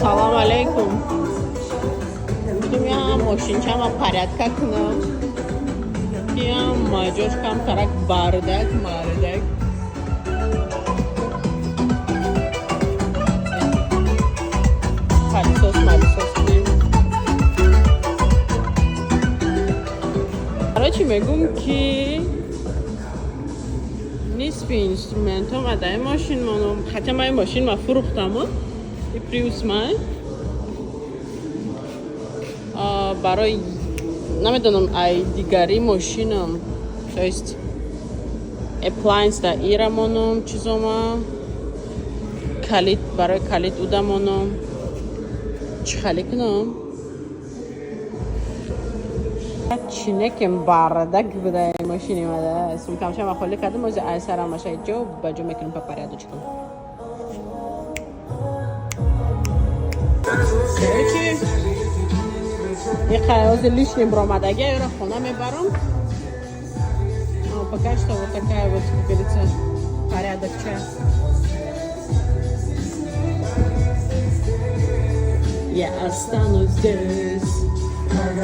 Салам алейкум. Думаю, машинчама порядка кнам. Я мажошкам тарак бардак, мардак. Пальцос, мальцос. Короче, мегум ки نصف اینسترومنت ها مدعی ماشین منو حتی من این ماشین ما فروختم این پریوس من برای نمیدونم ای دیگری ماشینم то есть appliance دا ایرمونم چیزوما کلید برای کلید اودمونم چی خالی کنم چینه که باردک بوده ماشینی مده سوم کمشم و خالی کردم از سرم باشه جو با جو میکنم پپریادو چیکم یه قیاز لیش نبرامدگی رو خونه میبرم пока что вот такая вот, как говорится, порядок чая. Я останусь здесь.